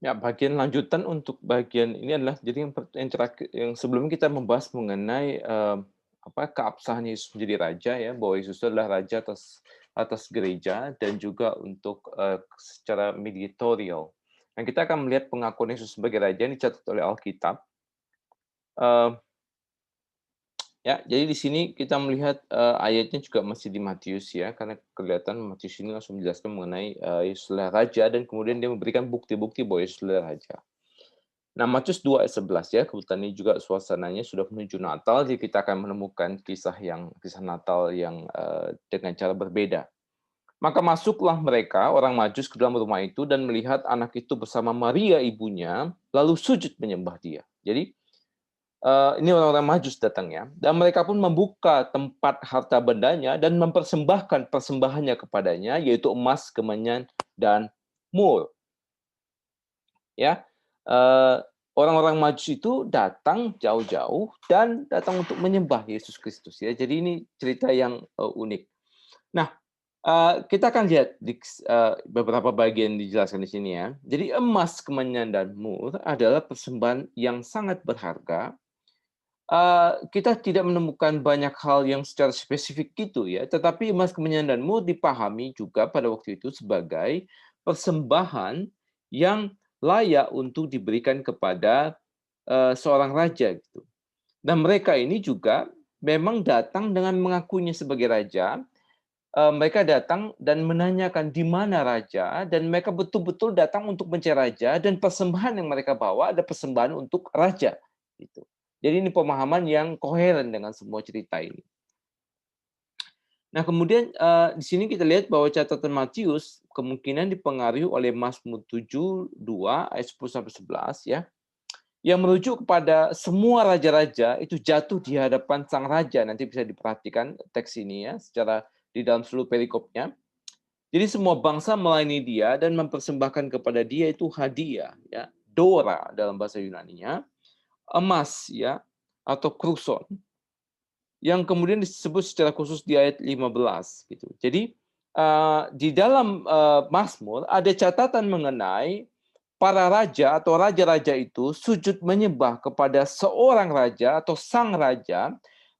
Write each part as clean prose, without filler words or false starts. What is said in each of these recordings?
Ya, bagian lanjutan untuk bagian ini adalah jadi yang terakhir yang sebelumnya kita membahas mengenai, keabsahan Yesus menjadi raja ya, bahwa Yesus itu adalah raja atas atas gereja dan juga untuk, secara mediatorial. Dan kita akan melihat pengakuan Yesus sebagai raja yang dicatat oleh Alkitab, eee ya, jadi di sini kita melihat, ayatnya juga masih di Matius ya, karena kelihatan Matius ini langsung menjelaskan mengenai, Yesus adalah raja dan kemudian dia memberikan bukti-bukti bahwa Yesus adalah raja. Nah, Matius 2 ayat 11 ya, kebetulan ini juga suasananya sudah menuju Natal, jadi kita akan menemukan kisah Natal yang, dengan cara berbeda. Maka masuklah mereka, orang Majus ke dalam rumah itu dan melihat anak itu bersama Maria ibunya, lalu sujud menyembah dia. Jadi, ini orang-orang Majus datang ya, dan mereka pun membuka tempat harta bendanya dan mempersembahkan persembahannya kepadanya, yaitu emas, kemenyan, dan mur. Ya, eee, orang-orang Majus itu datang jauh-jauh dan datang untuk menyembah Yesus Kristus ya. Jadi ini cerita yang, unik. Nah, kita akan lihat beberapa bagian dijelaskan di sini ya. Jadi emas, kemenyan, dan mur adalah persembahan yang sangat berharga. Kita tidak menemukan banyak hal yang secara spesifik gitu ya, tetapi emas, kemenyan, dan mur dipahami juga pada waktu itu sebagai persembahan yang layak untuk diberikan kepada, seorang raja gitu. Dan mereka ini juga memang datang dengan mengakuinya sebagai raja, mereka datang dan menanyakan di mana raja, dan mereka betul-betul datang untuk mencari raja, dan persembahan yang mereka bawa ada persembahan untuk raja, gitu. Jadi ini pemahaman yang koheren dengan semua cerita ini. Nah kemudian, di sini kita lihat bahwa catatan Matius kemungkinan dipengaruhi oleh Mazmur 7:2 ayat 10-11 ya, yang merujuk kepada semua raja-raja itu jatuh di hadapan sang raja. Nanti bisa diperhatikan teks ini ya, secara di dalam seluruh perikopnya. Jadi semua bangsa melayani dia dan mempersembahkan kepada dia itu hadiah ya, dora dalam bahasa Yunaninya, emas ya, atau kruson, yang kemudian disebut secara khusus di ayat 15 gitu. Jadi, di dalam, Mazmur ada catatan mengenai para raja atau raja-raja itu sujud menyembah kepada seorang raja atau sang raja,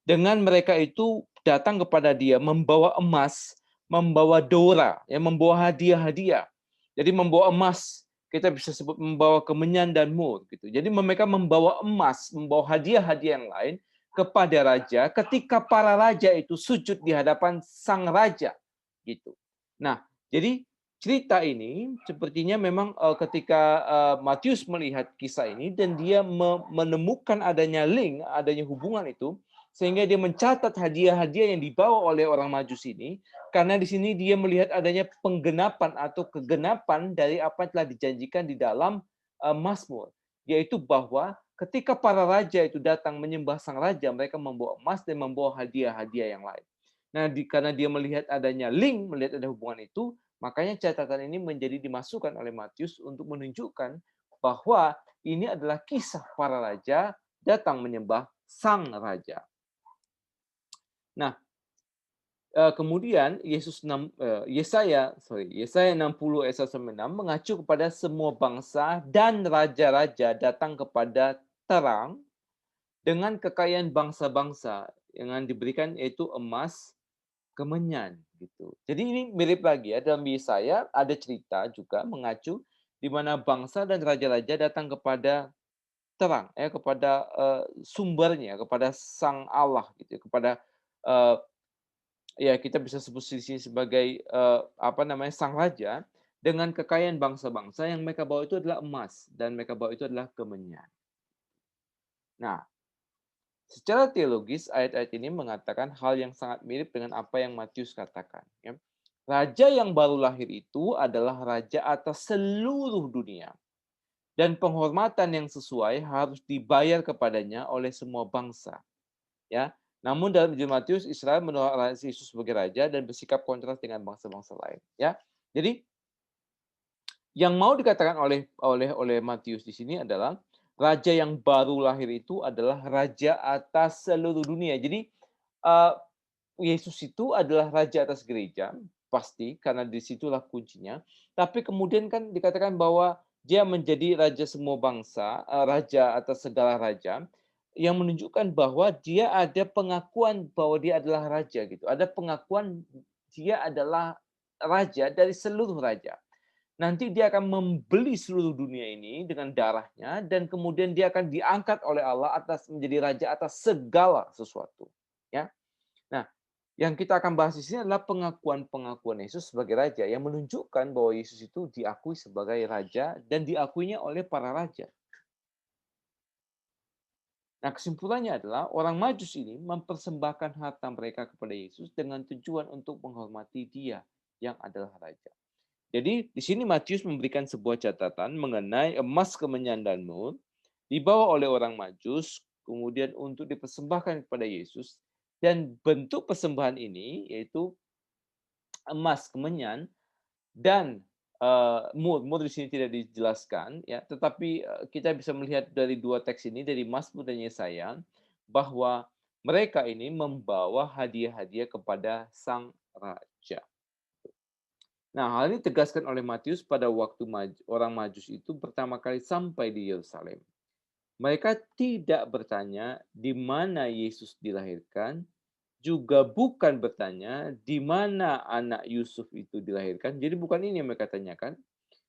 dengan mereka itu datang kepada dia membawa emas, membawa dora, ya, membawa hadiah-hadiah. Jadi membawa emas, kita bisa sebut membawa kemenyan dan mur gitu. Jadi mereka membawa emas, membawa hadiah-hadiah yang lain kepada raja ketika para raja itu sujud di hadapan sang raja gitu. Nah, jadi cerita ini sepertinya memang ketika Matius melihat kisah ini dan dia menemukan adanya link, adanya hubungan itu, sehingga dia mencatat hadiah-hadiah yang dibawa oleh orang Majus ini, karena di sini dia melihat adanya penggenapan atau kegenapan dari apa yang telah dijanjikan di dalam Mazmur, yaitu bahwa ketika para raja itu datang menyembah sang raja, mereka membawa emas dan membawa hadiah-hadiah yang lain. Nah, karena dia melihat adanya link, melihat ada hubungan itu, makanya catatan ini menjadi dimasukkan oleh Matius untuk menunjukkan bahwa ini adalah kisah para raja datang menyembah sang raja. Nah, kemudian Yesaya 60 ayat 1-6 mengacu kepada semua bangsa dan raja-raja datang kepada terang dengan kekayaan bangsa-bangsa yang diberikan, yaitu emas, kemenyan gitu. Jadi ini mirip lagi ya, dalam Yesaya ada cerita juga mengacu di mana bangsa dan raja-raja datang kepada terang ya, kepada sumbernya, kepada Sang Allah gitu ya, kepada eh, ya kita bisa sebut di sini sebagai sang raja, dengan kekayaan bangsa-bangsa yang mereka bawa itu adalah emas dan mereka bawa itu adalah kemenyan. Nah, secara teologis, ayat-ayat ini mengatakan hal yang sangat mirip dengan apa yang Matius katakan. Ya. Raja yang baru lahir itu adalah raja atas seluruh dunia. Dan penghormatan yang sesuai harus dibayar kepadanya oleh semua bangsa. Ya. Namun dalam Injil Matius, Israel menolak Yesus sebagai raja dan bersikap kontras dengan bangsa-bangsa lain. Ya. Jadi yang mau dikatakan oleh Matius di sini adalah raja yang baru lahir itu adalah raja atas seluruh dunia. Jadi uh, Yesus itu adalah raja atas gereja, pasti karena disitulah kuncinya. Tapi kemudian kan dikatakan bahwa Dia menjadi raja semua bangsa, raja atas segala raja, yang menunjukkan bahwa dia ada pengakuan bahwa dia adalah raja gitu. Ada pengakuan dia adalah raja dari seluruh raja. Nanti dia akan membeli seluruh dunia ini dengan darahnya dan kemudian dia akan diangkat oleh Allah atas menjadi raja atas segala sesuatu. Ya. Nah, yang kita akan bahas di sini adalah pengakuan-pengakuan Yesus sebagai raja yang menunjukkan bahwa Yesus itu diakui sebagai raja dan diakuinya oleh para raja. Nah, kesimpulannya adalah orang Majus ini mempersembahkan harta mereka kepada Yesus dengan tujuan untuk menghormati Dia yang adalah raja. Jadi di sini Matius memberikan sebuah catatan mengenai emas, kemenyan, dan mur dibawa oleh orang Majus, kemudian untuk dipersembahkan kepada Yesus, dan bentuk persembahan ini yaitu emas, kemenyan, dan mur. Mur di sini tidak dijelaskan, ya, tetapi kita bisa melihat dari dua teks ini, dari Mazmur dan Yesaya, bahwa mereka ini membawa hadiah-hadiah kepada sang raja. Nah, hal ini tegaskan oleh Matius pada waktu orang Majus itu pertama kali sampai di Yerusalem. Mereka tidak bertanya di mana Yesus dilahirkan, juga bukan bertanya di mana anak Yusuf itu dilahirkan. Jadi bukan ini yang mereka tanyakan.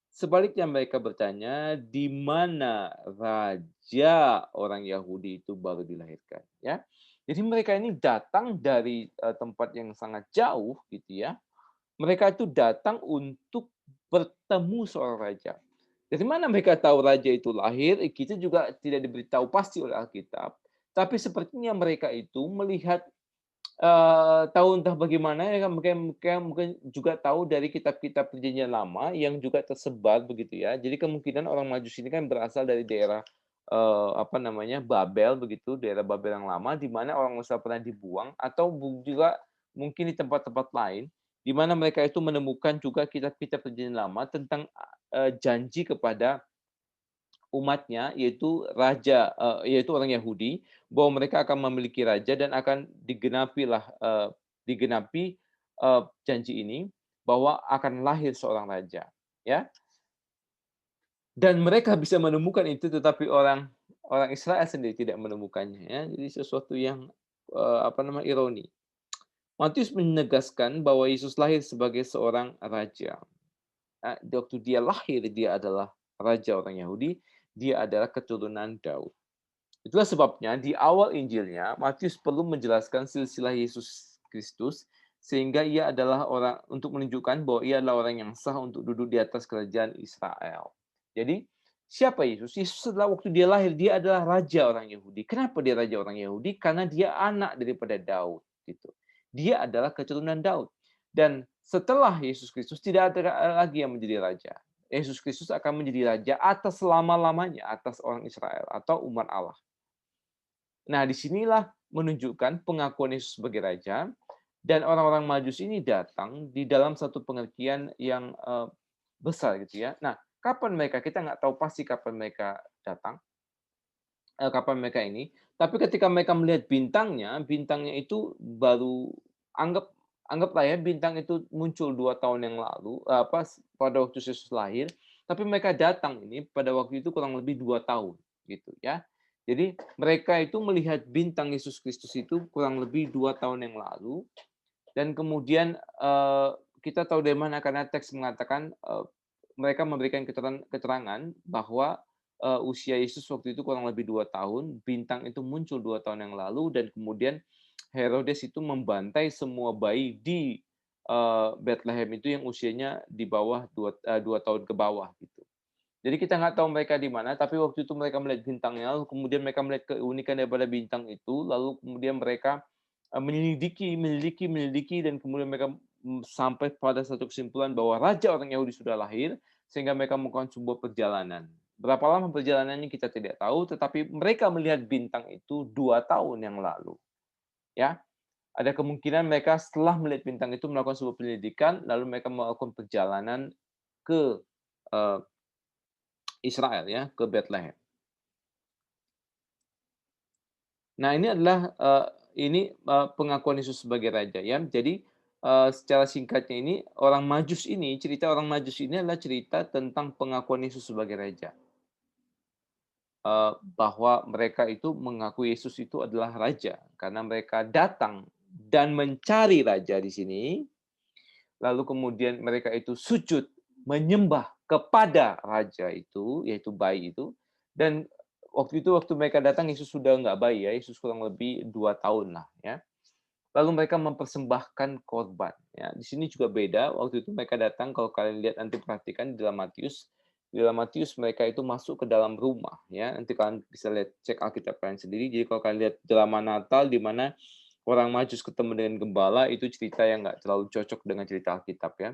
Sebaliknya mereka bertanya di mana raja orang Yahudi itu baru dilahirkan, ya. Jadi mereka ini datang dari tempat yang sangat jauh gitu ya. Mereka itu datang untuk bertemu seorang raja. Dari mana mereka tahu raja itu lahir? Kita juga tidak diberitahu pasti oleh Alkitab. Tapi sepertinya mereka itu melihat, tahu entah bagaimana ya, mungkin juga tahu dari kitab-kitab Perjanjian Lama yang juga tersebar begitu ya. Jadi kemungkinan orang Majus ini kan berasal dari daerah, apa namanya, Babel begitu, daerah Babel yang lama di mana orang Israel pernah dibuang atau juga mungkin di tempat-tempat lain, di mana mereka itu menemukan juga kitab-kitab Perjanjian Lama tentang, janji kepada umatnya, yaitu raja, yaitu orang Yahudi, bahwa mereka akan memiliki raja dan akan digenapi, janji ini bahwa akan lahir seorang raja, ya. Dan mereka bisa menemukan itu, tetapi orang orang Israel sendiri tidak menemukannya, ya. Jadi sesuatu yang, apa namanya, ironi. Matius menegaskan bahwa Yesus lahir sebagai seorang raja. Waktu dia lahir, dia adalah raja orang Yahudi, dia adalah keturunan Daud. Itulah sebabnya di awal Injilnya, Matius perlu menjelaskan silsilah Yesus Kristus, sehingga ia adalah orang untuk menunjukkan bahwa ia adalah orang yang sah untuk duduk di atas kerajaan Israel. Jadi, siapa Yesus? Yesus adalah waktu dia lahir, dia adalah raja orang Yahudi. Kenapa dia raja orang Yahudi? Karena dia anak daripada Daud. Gitu. Dia adalah keturunan Daud. Dan setelah Yesus Kristus, tidak ada lagi yang menjadi raja. Yesus Kristus akan menjadi raja atas selama-lamanya, atas orang Israel atau umat Allah. Nah, disinilah menunjukkan pengakuan Yesus sebagai raja, dan orang-orang Majus ini datang di dalam satu pengertian yang besar gitu ya. Nah, kapan mereka? Kita nggak tahu pasti kapan mereka datang, kapan mereka ini. Tapi ketika mereka melihat bintangnya, bintangnya itu baru anggaplah ya bintang itu muncul 2 tahun yang lalu, pada waktu Yesus lahir. Tapi mereka datang ini pada waktu itu kurang lebih 2 tahun gitu ya. Jadi mereka itu melihat bintang Yesus Kristus itu kurang lebih 2 tahun yang lalu, dan kemudian kita tahu dari mana karena teks mengatakan mereka memberikan keterangan bahwa usia Yesus waktu itu kurang lebih 2 tahun, bintang itu muncul 2 tahun yang lalu, dan kemudian Herodes itu membantai semua bayi di Bethlehem itu yang usianya di bawah 2 tahun ke bawah gitu. Jadi kita nggak tahu mereka di mana, tapi waktu itu mereka melihat bintangnya, lalu kemudian mereka melihat keunikan daripada bintang itu, lalu kemudian mereka menyelidiki, menyelidiki, menyelidiki, dan kemudian mereka sampai pada satu kesimpulan bahwa raja orang Yahudi sudah lahir, sehingga mereka melakukan sebuah perjalanan. Berapa lama perjalanannya kita tidak tahu, tetapi mereka melihat bintang itu 2 tahun yang lalu. Ya, ada kemungkinan mereka setelah melihat bintang itu melakukan sebuah penyelidikan, lalu mereka melakukan perjalanan ke eh, Israel ya, ke Bethlehem. Nah, ini adalah pengakuan Yesus sebagai raja ya. Jadi secara singkatnya ini, cerita orang Majus ini adalah cerita tentang pengakuan Yesus sebagai raja. Bahwa mereka itu mengaku Yesus itu adalah raja, karena mereka datang dan mencari raja di sini, lalu kemudian mereka itu sujud menyembah kepada raja itu, yaitu bayi itu, dan waktu mereka datang Yesus sudah nggak bayi ya, Yesus kurang lebih 2 tahun lah ya. Lalu mereka mempersembahkan korban ya. Di sini juga beda, waktu itu mereka datang, kalau kalian lihat nanti perhatikan di dalam Matius mereka itu masuk ke dalam rumah ya. Nanti kalian bisa lihat, cek Alkitab kalian sendiri. Jadi kalau kalian lihat drama Natal di mana orang Majus ketemu dengan gembala, itu cerita yang nggak terlalu cocok dengan cerita Alkitab ya.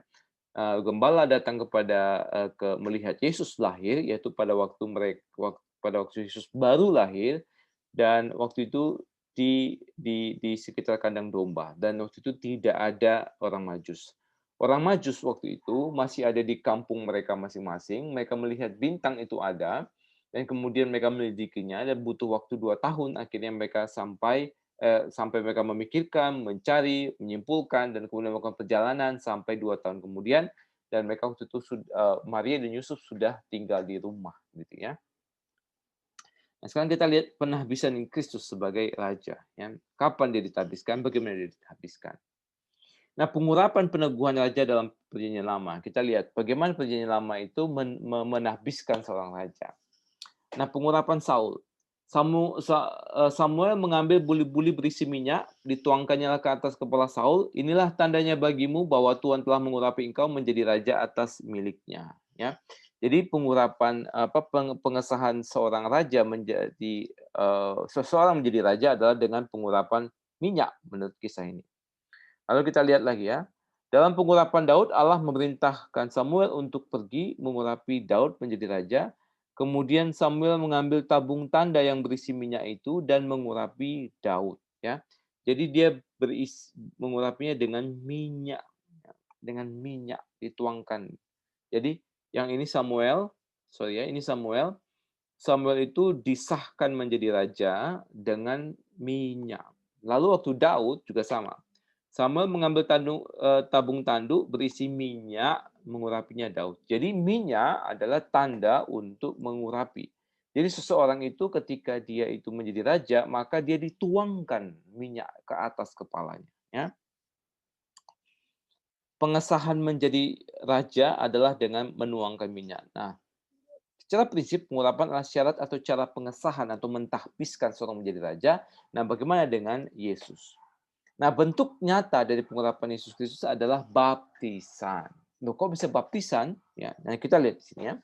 Gembala datang melihat Yesus lahir, yaitu pada waktu Yesus baru lahir, dan waktu itu di sekitar kandang domba, dan waktu itu tidak ada orang Majus. Orang Majus waktu itu masih ada di kampung mereka masing-masing. Mereka melihat bintang itu ada, dan kemudian mereka menyelidikinya, dan butuh waktu 2 tahun. Akhirnya mereka sampai mereka memikirkan, mencari, menyimpulkan, dan kemudian melakukan perjalanan sampai 2 tahun kemudian, dan mereka waktu itu Maria dan Yusuf sudah tinggal di rumah, gitu ya. Nah, sekarang kita lihat penahbisan Kristus sebagai raja. Ya. Kapan dia ditahbiskan? Bagaimana dia ditahbiskan? Nah, pengurapan peneguhan raja dalam Perjanjian Lama. Kita lihat bagaimana Perjanjian Lama itu menahbiskan seorang raja. Nah, pengurapan Saul. Samuel mengambil buli-buli berisi minyak, dituangkannya ke atas kepala Saul. Inilah tandanya bagimu bahwa Tuhan telah mengurapi engkau menjadi raja atas miliknya. Ya, jadi pengesahan seorang raja menjadi seseorang menjadi raja adalah dengan pengurapan minyak menurut kisah ini. Lalu kita lihat lagi ya. Dalam pengurapan Daud, Allah memerintahkan Samuel untuk pergi mengurapi Daud menjadi raja. Kemudian Samuel mengambil tabung tanda yang berisi minyak itu dan mengurapi Daud. Ya, jadi dia mengurapinya dengan minyak dituangkan. Jadi yang ini Samuel itu disahkan menjadi raja dengan minyak. Lalu waktu Daud juga sama. Samuel mengambil tabung tanduk berisi minyak, mengurapinya Daud. Jadi minyak adalah tanda untuk mengurapi. Jadi seseorang itu ketika dia itu menjadi raja, maka dia dituangkan minyak ke atas kepalanya. Ya. Pengesahan menjadi raja adalah dengan menuangkan minyak. Nah, secara prinsip pengurapan adalah syarat atau cara pengesahan atau mentahbiskan seorang menjadi raja. Nah, bagaimana dengan Yesus? Nah, bentuk nyata dari pengurapan Yesus Kristus adalah baptisan. Loh, kok bisa baptisan? Ya, nah kita lihat di sini ya.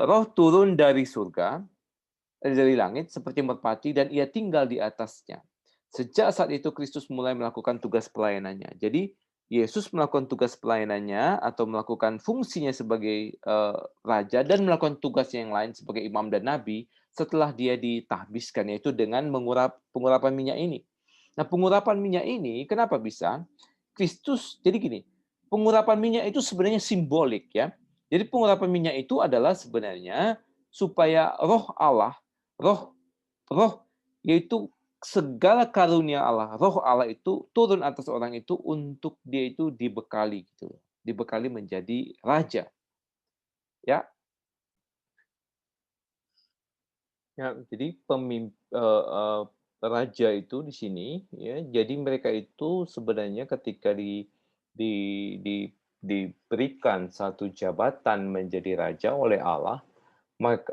Roh turun dari surga, dari langit seperti merpati, dan ia tinggal di atasnya. Sejak saat itu Kristus mulai melakukan tugas pelayanannya. Jadi Yesus melakukan tugas pelayanannya atau melakukan fungsinya sebagai raja dan melakukan tugasnya yang lain sebagai imam dan nabi setelah dia ditahbiskan, yaitu dengan pengurapan minyak ini. Nah, pengurapan minyak ini kenapa bisa? Kristus, jadi gini, pengurapan minyak itu sebenarnya simbolik ya. Jadi pengurapan minyak itu adalah sebenarnya supaya roh yaitu segala karunia Allah, roh Allah itu turun atas orang itu untuk dia itu dibekali gitu. Dibekali menjadi raja. Ya. Ya, jadi raja itu di sini ya, jadi mereka itu sebenarnya ketika di di diberikan satu jabatan menjadi raja oleh Allah,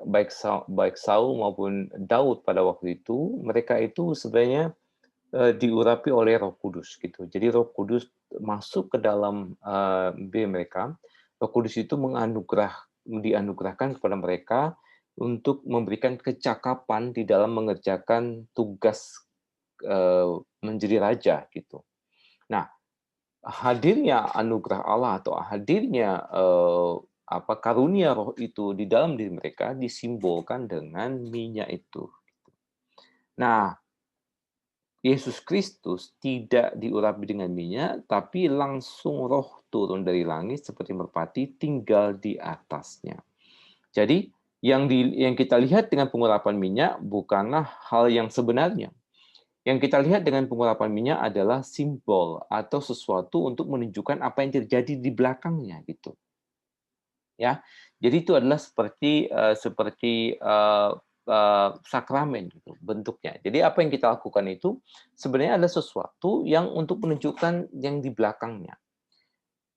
baik Saul maupun Daud pada waktu itu, mereka itu sebenarnya diurapi oleh Roh Kudus gitu. Jadi Roh Kudus masuk ke dalam diri mereka. Roh Kudus itu dianugerahkan kepada mereka untuk memberikan kecakapan di dalam mengerjakan tugas menjadi raja gitu. Nah, hadirnya anugerah Allah atau hadirnya karunia roh itu di dalam diri mereka disimbolkan dengan minyak itu. Nah, Yesus Kristus tidak diurapi dengan minyak, tapi langsung roh turun dari langit seperti merpati tinggal di atasnya. Jadi yang kita lihat dengan pengurapan minyak bukanlah hal yang sebenarnya. Yang kita lihat dengan pengurapan minyak adalah simbol atau sesuatu untuk menunjukkan apa yang terjadi di belakangnya gitu. Ya. Jadi itu adalah seperti sakramen gitu bentuknya. Jadi apa yang kita lakukan itu sebenarnya adalah sesuatu yang untuk menunjukkan yang di belakangnya.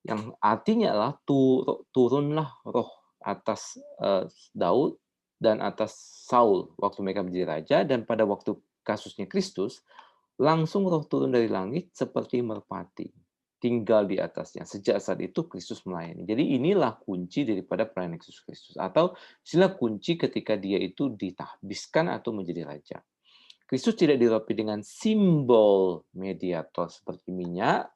Yang artinya adalah turunlah roh atas, Daud dan atas Saul waktu mereka menjadi raja, dan pada waktu kasusnya Kristus, langsung roh turun dari langit seperti merpati, tinggal di atasnya. Sejak saat itu Kristus melayani. Jadi inilah kunci daripada pelayanan Yesus Kristus, atau istilah kunci ketika dia itu ditahbiskan atau menjadi raja. Kristus tidak diropi dengan simbol mediator seperti minyak,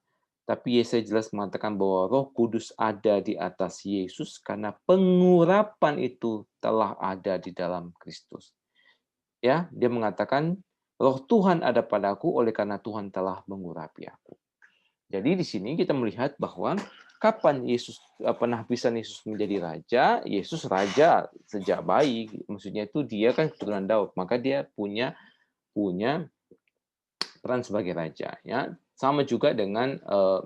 tapi Yesaya jelas mengatakan bahwa Roh Kudus ada di atas Yesus karena pengurapan itu telah ada di dalam Kristus. Ya, dia mengatakan Roh Tuhan ada padaku oleh karena Tuhan telah mengurapi aku. Jadi di sini kita melihat bahwa kapan penahbisan Yesus menjadi raja, Yesus raja sejak bayi. Maksudnya itu dia kan keturunan Daud, maka dia punya punya peran sebagai raja, ya. Sama juga dengan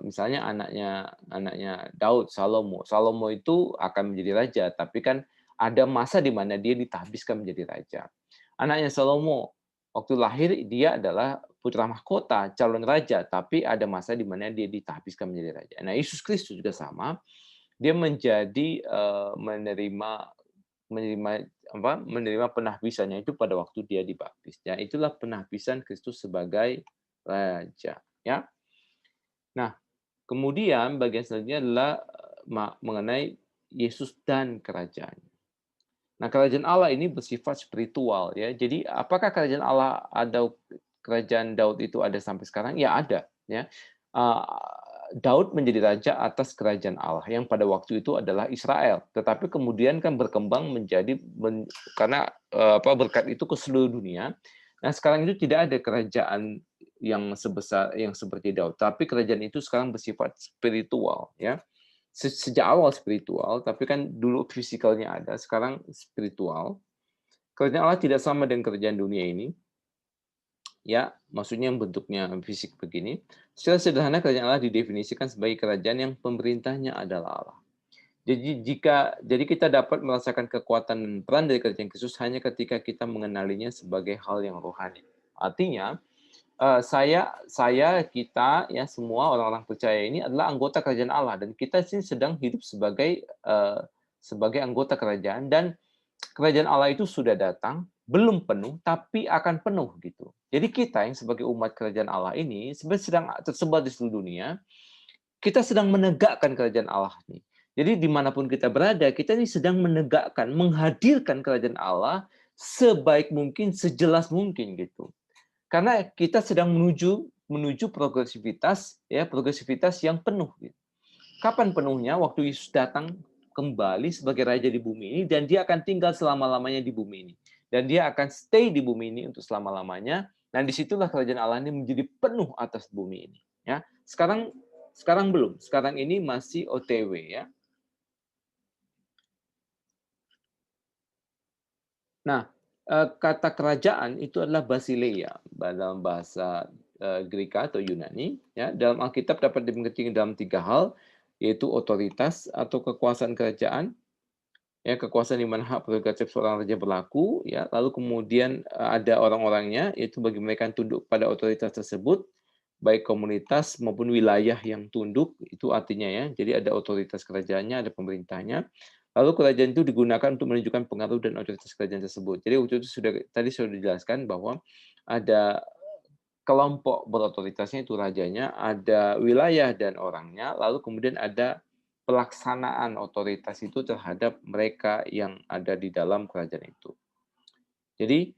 misalnya anaknya Daud, Salomo. Salomo itu akan menjadi raja, tapi kan ada masa di mana dia ditahbiskan menjadi raja. Anaknya Salomo waktu lahir dia adalah putra mahkota, calon raja, tapi ada masa di mana dia ditahbiskan menjadi raja. Nah, Yesus Kristus juga sama, dia menjadi menerima menerima menerima penahbisannya itu pada waktu dia dibaptis. Ya, itulah penahbisan Kristus sebagai raja, ya. Nah, kemudian bagian selanjutnya adalah mengenai Yesus dan kerajaan. Nah, kerajaan Allah ini bersifat spiritual, ya. Jadi, apakah kerajaan Allah ada, kerajaan Daud itu ada sampai sekarang? Ya, ada, ya. Uh, Daud menjadi raja atas kerajaan Allah yang pada waktu itu adalah Israel. Tetapi kemudian kan berkembang menjadi karena berkat itu ke seluruh dunia. Nah, sekarang itu tidak ada kerajaan yang sebesar yang seperti Daud, tapi kerajaan itu sekarang bersifat spiritual, ya. Sejak awal spiritual, tapi kan dulu fisikalnya ada, sekarang spiritual. Kerajaan Allah tidak sama dengan kerajaan dunia ini, ya, maksudnya yang bentuknya fisik begini. Secara sederhana kerajaan Allah didefinisikan sebagai kerajaan yang pemerintahnya adalah Allah. Jadi kita dapat merasakan kekuatan dan peran dari kerajaan Kristus hanya ketika kita mengenalinya sebagai hal yang rohani. Artinya, kita, ya, semua orang-orang percaya ini adalah anggota kerajaan Allah, dan kita sini sedang hidup sebagai anggota kerajaan, dan kerajaan Allah itu sudah datang, belum penuh, tapi akan penuh gitu. Jadi kita yang sebagai umat kerajaan Allah ini sebenarnya sedang tersebar di seluruh dunia, kita sedang menegakkan kerajaan Allah ini. Jadi dimanapun kita berada, kita ini sedang menegakkan, menghadirkan kerajaan Allah sebaik mungkin, sejelas mungkin gitu. Karena kita sedang menuju progresivitas, ya, progresivitas yang penuh. Gitu. Kapan penuhnya? Waktu Yesus datang kembali sebagai raja di bumi ini, dan dia akan tinggal selama-lamanya di bumi ini. Dan dia akan stay di bumi ini untuk selama-lamanya. Dan disitulah kerajaan Allah ini menjadi penuh atas bumi ini. Ya, sekarang belum. Sekarang ini masih OTW, ya. Nah, kata kerajaan itu adalah basileia dalam bahasa Greka atau Yunani. Ya, dalam Alkitab dapat dimengerti dalam 3 hal, yaitu otoritas atau kekuasaan kerajaan, ya, kekuasaan di mana hak prerogatif seorang raja berlaku, ya, lalu kemudian ada orang-orangnya, yaitu bagi mereka yang tunduk pada otoritas tersebut, baik komunitas maupun wilayah yang tunduk, itu artinya, ya. Jadi ada otoritas kerajaannya, ada pemerintahnya. Lalu kerajaan itu digunakan untuk menunjukkan pengaruh dan otoritas kerajaan tersebut. Jadi waktu itu tadi sudah dijelaskan bahwa ada kelompok berotoritasnya itu rajanya, ada wilayah dan orangnya, lalu kemudian ada pelaksanaan otoritas itu terhadap mereka yang ada di dalam kerajaan itu. Jadi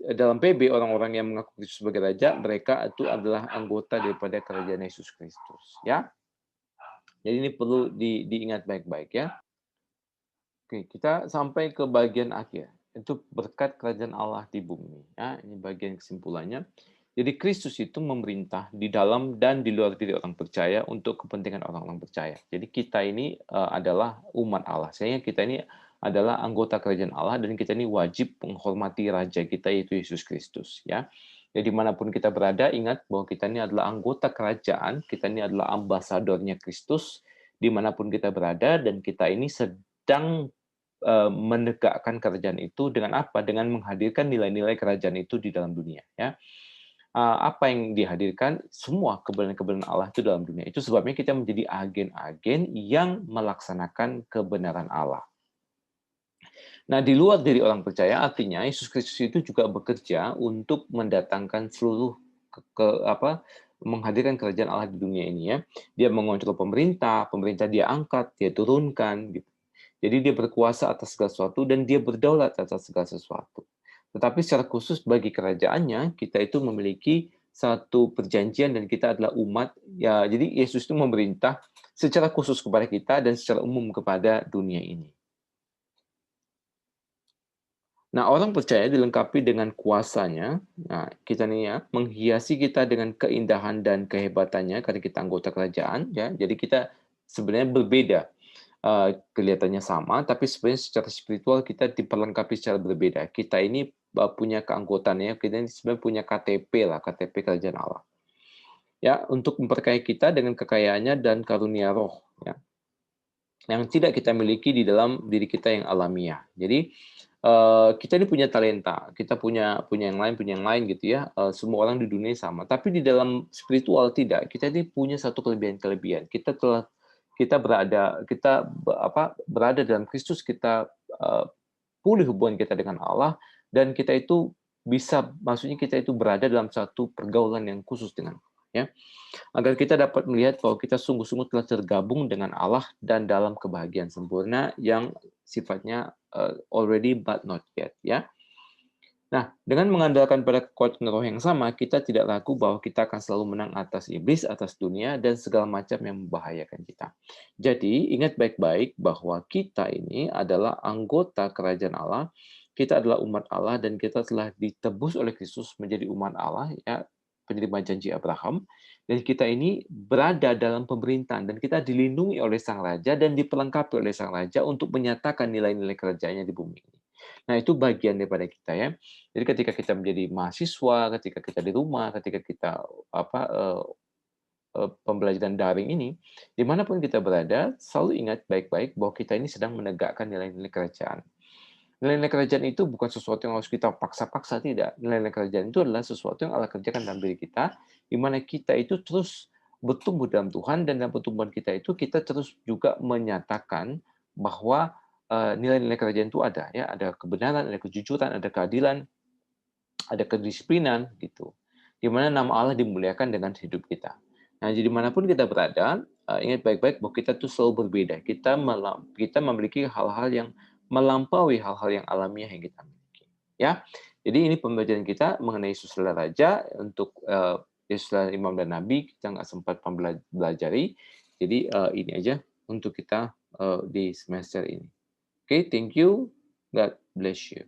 dalam PB, orang-orang yang mengaku Kristus sebagai raja, mereka itu adalah anggota daripada kerajaan Yesus Kristus, ya. Jadi ini perlu diingat baik-baik, ya. Oke, kita sampai ke bagian akhir. Itu berkat kerajaan Allah di bumi, ya. Ini bagian kesimpulannya. Jadi Kristus itu memerintah di dalam dan di luar diri orang percaya untuk kepentingan orang-orang percaya. Jadi kita ini adalah umat Allah. Sehingga kita ini adalah anggota kerajaan Allah, dan kita ini wajib menghormati raja kita, yaitu Yesus Kristus, ya. Ya dimanapun kita berada, ingat bahwa kita ini adalah anggota kerajaan, kita ini adalah ambasadornya Kristus dimanapun kita berada, dan kita ini sedang menegakkan kerajaan itu dengan apa? Dengan menghadirkan nilai-nilai kerajaan itu di dalam dunia, ya. Apa yang dihadirkan? Semua kebenaran-kebenaran Allah itu dalam dunia. Itu sebabnya kita menjadi agen-agen yang melaksanakan kebenaran Allah. Nah, di luar dari orang percaya, artinya Yesus Kristus itu juga bekerja untuk mendatangkan seluruh menghadirkan kerajaan Allah di dunia ini, ya. Dia mengontrol pemerintah, pemerintah dia angkat, dia turunkan, gitu. Jadi dia berkuasa atas segala sesuatu dan dia berdaulat atas segala sesuatu. Tetapi secara khusus bagi kerajaannya, kita itu memiliki satu perjanjian dan kita adalah umat, ya. Jadi Yesus itu memerintah secara khusus kepada kita dan secara umum kepada dunia ini. Nah, orang percaya dilengkapi dengan kuasanya. Nah, kita nih ya, menghiasi kita dengan keindahan dan kehebatannya karena kita anggota kerajaan, ya. Jadi kita sebenarnya berbeda. Kelihatannya sama, tapi sebenarnya secara spiritual kita diperlengkapi secara berbeda. Kita ini punya keanggotaannya, kita ini sebenarnya punya KTP lah, KTP kerajaan Allah. Ya, untuk memperkaya kita dengan kekayaannya dan karunia roh, ya, yang tidak kita miliki di dalam diri kita yang alamiah. Jadi kita ini punya talenta, kita punya yang lain gitu ya. Semua orang di dunia sama. Tapi di dalam spiritual tidak. Kita ini punya satu kelebihan-kelebihan. Berada dalam Kristus. Kita pulih hubungan kita dengan Allah dan kita itu maksudnya kita itu berada dalam satu pergaulan yang khusus dengan, ya, agar kita dapat melihat bahwa kita sungguh-sungguh telah tergabung dengan Allah dan dalam kebahagiaan sempurna yang sifatnya already but not yet, ya. Nah, dengan mengandalkan pada kekuatan roh yang sama, kita tidak ragu bahwa kita akan selalu menang atas iblis, atas dunia, dan segala macam yang membahayakan kita. Jadi, ingat baik-baik bahwa kita ini adalah anggota kerajaan Allah, kita adalah umat Allah, dan kita telah ditebus oleh Kristus menjadi umat Allah, ya, penerima janji Abraham, dan kita ini berada dalam pemerintahan, dan kita dilindungi oleh Sang Raja dan diperlengkapi oleh Sang Raja untuk menyatakan nilai-nilai kerajaannya di bumi ini. Nah, itu bagian daripada kita, ya. Jadi ketika kita menjadi mahasiswa, ketika kita di rumah, ketika kita apa pembelajaran daring ini, dimanapun kita berada, selalu ingat baik-baik bahwa kita ini sedang menegakkan nilai-nilai kerajaan. Nilai-nilai kerajaan itu bukan sesuatu yang harus kita paksa-paksa, tidak. Nilai-nilai kerajaan itu adalah sesuatu yang Allah kerjakan dalam diri kita, di mana kita itu terus bertumbuh dalam Tuhan, dan dalam pertumbuhan kita itu kita terus juga menyatakan bahwa nilai-nilai kerajaan itu ada, ya, ada kebenaran, ada kejujuran, ada keadilan, ada kedisiplinan gitu, di mana nama Allah dimuliakan dengan hidup kita. Nah, jadi dimanapun kita berada, ingat baik-baik bahwa kita tuh selalu berbeda. Kita memiliki hal-hal yang melampaui hal-hal yang alamiah yang kita miliki. Ya, jadi ini pembelajaran kita mengenai Yesus adalah Raja. Untuk Yesus adalah Imam dan Nabi kita nggak sempat mempelajari. Jadi ini aja untuk kita di semester ini. Oke, thank you. God bless you.